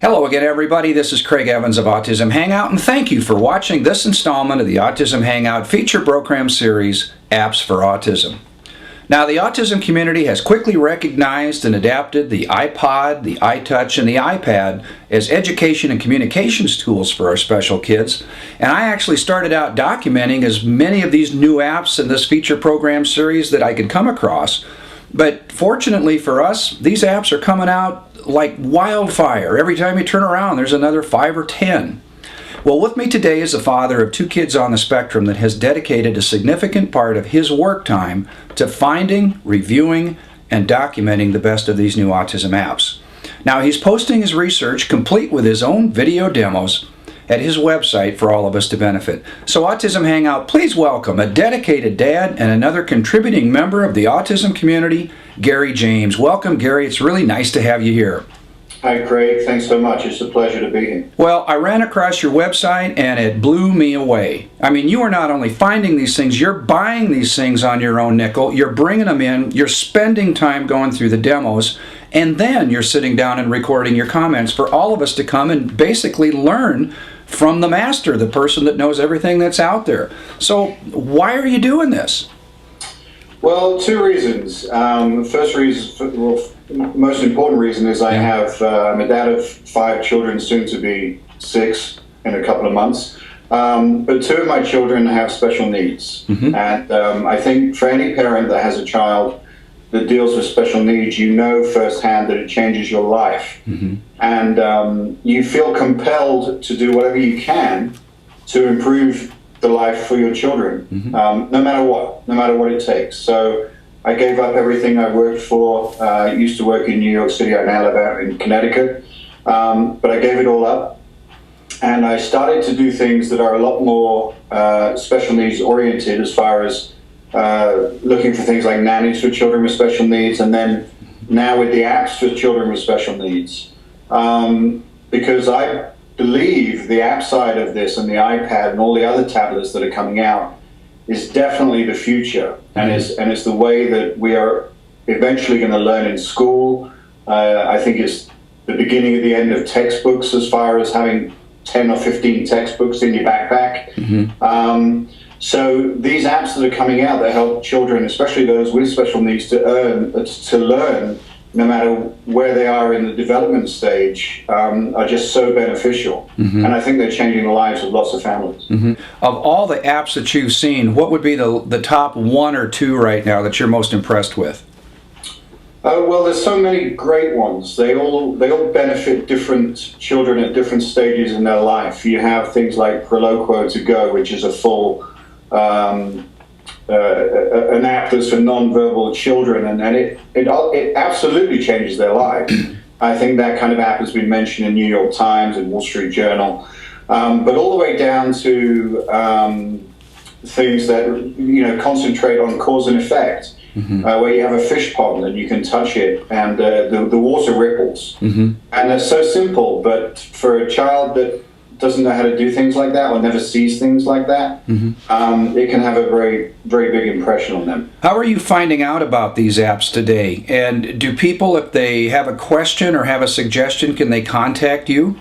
Hello again, everybody. This is Craig Evans of Autism Hangout, and thank you for watching this installment of the Autism Hangout feature program series, Apps for Autism. Now, the autism community has quickly recognized and adapted the iPod, the iTouch, and the iPad as education and communications tools for our special kids. And I actually started out documenting as many of these new apps in this feature program series that I could come across. But fortunately for us, these apps are coming out like wildfire. Every time you turn around, there's another 5 or 10. Well, with me today is a father of 2 kids on the spectrum that has dedicated a significant part of his work time to finding, reviewing, and documenting the best of these new autism apps. Now, he's posting his research complete with his own video demos at his website for all of us to benefit. So Autism Hangout, please welcome a dedicated dad and another contributing member of the autism community, Gary James. Welcome, Gary. It's really nice to have you here. Hi, Craig. Thanks so much. It's a pleasure to be here. Well, I ran across your website and it blew me away. I mean, you are not only finding these things, you're buying these things on your own nickel, you're bringing them in, you're spending time going through the demos, and then you're sitting down and recording your comments for all of us to come and basically learn from the master, the person that knows everything that's out there. So why are you doing this? Well, 2 reasons. First reason, most important reason is I'm a dad of 5 children, soon to be 6 in a couple of months. But 2 of my children have special needs. Mm-hmm. And I think for any parent that has a child that deals with special needs, you know firsthand that it changes your life. Mm-hmm. And you feel compelled to do whatever you can to improve the life for your children, mm-hmm. No matter what it takes. So I gave up everything I worked for. I used to work in New York City. I now live out in Connecticut. But I gave it all up. And I started to do things that are a lot more special needs oriented, as far as looking for things like nannies for children with special needs, and then now with the apps for children with special needs. Because I believe the app side of this and the iPad and all the other tablets that are coming out is definitely the future, and it's the way that we are eventually going to learn in school. I think it's the beginning of the end of textbooks, as far as having 10 or 15 textbooks in your backpack. Mm-hmm. So these apps that are coming out that help children, especially those with special needs, to learn, no matter where they are in the development stage, are just so beneficial. Mm-hmm. And I think they're changing the lives of lots of families. Mm-hmm. Of all the apps that you've seen, what would be the top 1 or 2 right now that you're most impressed with? Well, there's so many great ones. They all benefit different children at different stages in their life. You have things like Proloquo to Go, which is a full an app that's for non-verbal children, and it absolutely changes their life. I think that kind of app has been mentioned in New York Times and Wall Street Journal, but all the way down to things that concentrate on cause and effect, mm-hmm. Where you have a fish pond and you can touch it and the water ripples, mm-hmm. and it's so simple, but for a child that doesn't know how to do things like that or never sees things like that, mm-hmm. It can have a very, very big impression on them. How are you finding out about these apps today? And do people, if they have a question or have a suggestion, can they contact you?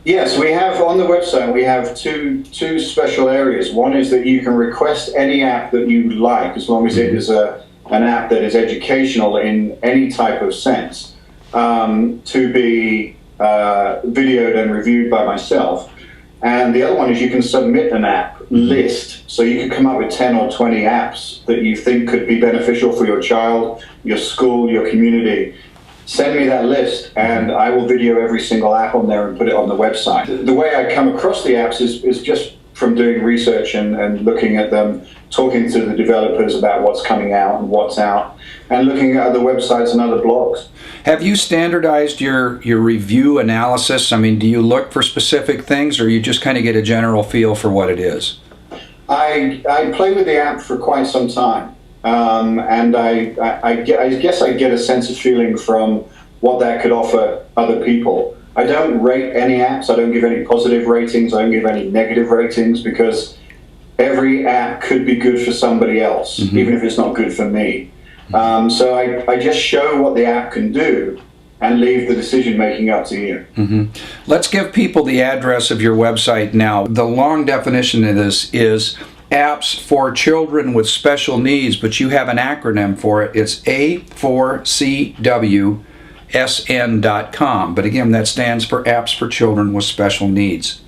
Yes, we have on the website, we have two special areas. One is that you can request any app that you like, as long as it is an app that is educational in any type of sense, to be videoed and reviewed by myself. And the other one is you can submit an app list. So you can come up with 10 or 20 apps that you think could be beneficial for your child, your school, your community. Send me that list and I will video every single app on there and put it on the website. The way I come across the apps is just from doing research and looking at them, talking to the developers about what's coming out and what's out, and looking at other websites and other blogs. Have you standardized your review analysis? I mean, do you look for specific things, or you just kind of get a general feel for what it is? I play with the app for quite some time, and I guess I get a sense of feeling from what that could offer other people. I don't rate any apps. I don't give any positive ratings. I don't give any negative ratings, because every app could be good for somebody else, mm-hmm. even if it's not good for me. So I just show what the app can do, and leave the decision making up to you. Let's give people the address of your website now. The long definition of this is apps for children with special needs, but you have an acronym for it. It's A4CWSN.com. But again, that stands for Apps for Children with Special Needs.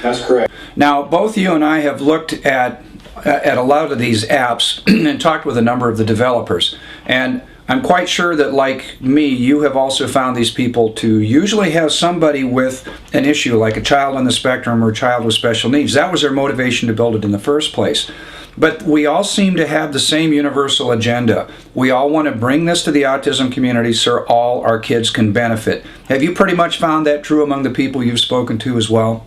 That's correct. Now, both you and I have looked at a lot of these apps and talked with a number of the developers. And I'm quite sure that, like me, you have also found these people to usually have somebody with an issue, like a child on the spectrum or a child with special needs. That was their motivation to build it in the first place. But we all seem to have the same universal agenda. We all want to bring this to the autism community so all our kids can benefit. Have you pretty much found that true among the people you've spoken to as well?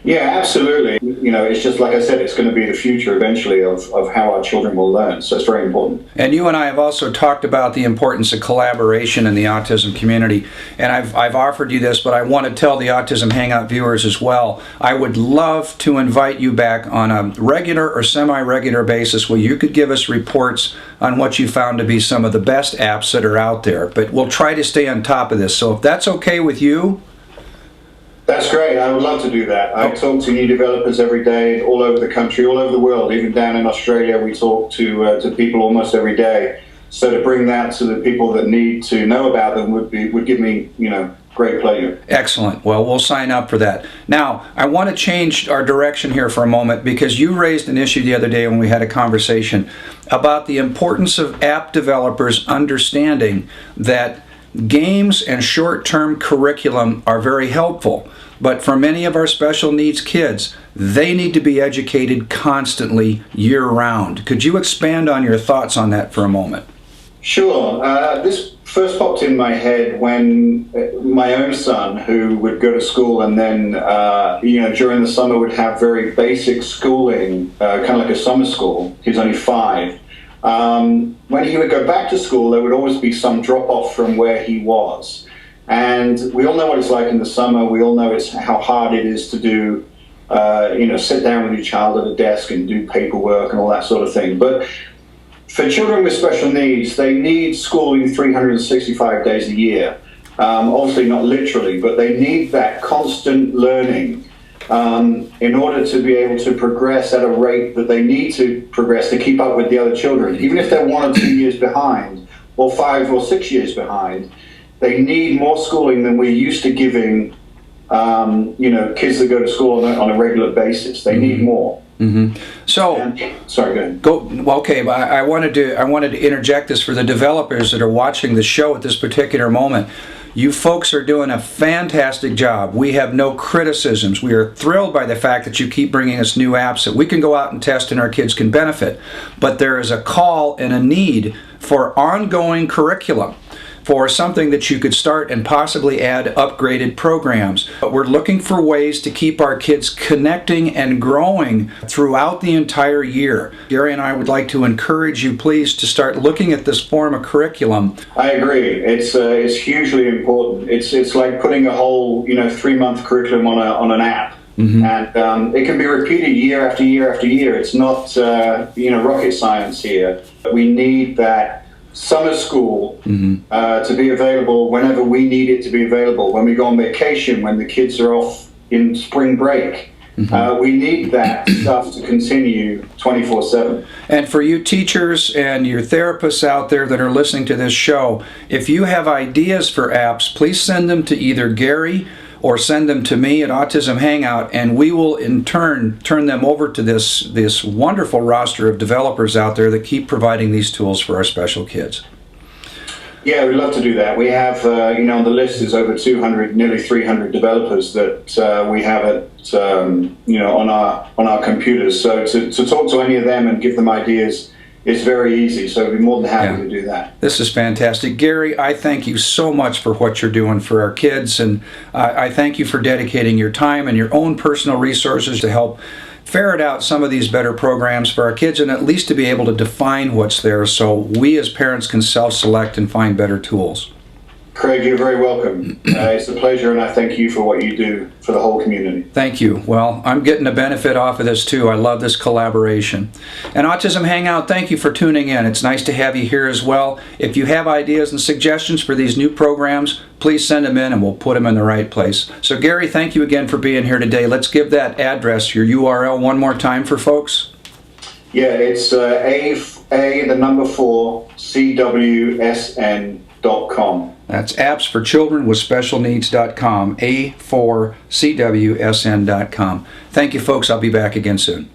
Yeah, absolutely. You know, it's just like I said, it's going to be the future eventually of how our children will learn. So it's very important. And you and I have also talked about the importance of collaboration in the autism community. And I've offered you this, but I want to tell the Autism Hangout viewers as well. I would love to invite you back on a regular or semi-regular basis where you could give us reports on what you found to be some of the best apps that are out there. But we'll try to stay on top of this. So if that's okay with you. That's great. I would love to do that. I talk to new developers every day, all over the country, all over the world. Even down in Australia, we talk to people almost every day. So to bring that to the people that need to know about them would give me, great pleasure. Excellent. Well, we'll sign up for that. Now, I want to change our direction here for a moment because you raised an issue the other day when we had a conversation about the importance of app developers understanding that games and short-term curriculum are very helpful, but for many of our special needs kids, they need to be educated constantly year-round. Could you expand on your thoughts on that for a moment? Sure. This first popped in my head when my own son, who would go to school and then, during the summer would have very basic schooling, kind of like a summer school. He's only 5. When he would go back to school, there would always be some drop-off from where he was. And we all know what it's like in the summer. We all know how hard it is to do, sit down with your child at a desk and do paperwork and all that sort of thing. But for children with special needs, they need schooling 365 days a year. Obviously not literally, but they need that constant learning in order to be able to progress at a rate that they need to progress to keep up with the other children. Even if they're 1 or 2 years behind, or 5 or 6 years behind, they need more schooling than we're used to giving, kids that go to school on a regular basis. They need more. So, sorry, go ahead. Okay, but I wanted to interject this for the developers that are watching the show at this particular moment. You folks are doing a fantastic job. We have no criticisms. We are thrilled by the fact that you keep bringing us new apps that we can go out and test and our kids can benefit. But there is a call and a need for ongoing curriculum, for something that you could start and possibly add upgraded programs. But we're looking for ways to keep our kids connecting and growing throughout the entire year. Gary and I would like to encourage you, please, to start looking at this form of curriculum. I agree. It's hugely important. It's like putting a whole 3-month curriculum on an app. And it can be repeated year after year after year. It's not rocket science here. We need that summer school to be available whenever we need it to be available. When we go on vacation, when the kids are off in spring break, we need that stuff to continue 24/7. And for you teachers and your therapists out there that are listening to this show, if you have ideas for apps, please send them to either Gary or send them to me at Autism Hangout, and we will in turn turn them over to this wonderful roster of developers out there that keep providing these tools for our special kids. Yeah, we'd love to do that. We have, on the list is over 200, nearly 300 developers that we have on our computers. So to talk to any of them and give them ideas, it's very easy, so I'd be more than happy to do that. This is fantastic. Gary, I thank you so much for what you're doing for our kids, and I thank you for dedicating your time and your own personal resources to help ferret out some of these better programs for our kids, and at least to be able to define what's there so we as parents can self-select and find better tools. Craig, you're very welcome. It's a pleasure, and I thank you for what you do for the whole community. Thank you. Well, I'm getting a benefit off of this too. I love this collaboration. And Autism Hangout, thank you for tuning in. It's nice to have you here as well. If you have ideas and suggestions for these new programs, please send them in and we'll put them in the right place. So Gary, thank you again for being here today. Let's give that address, your URL, one more time for folks. Yeah, it's the number 4, CWSN.com. That's apps for children with special needs.com, A4CWSN.com. Thank you, folks. I'll be back again soon.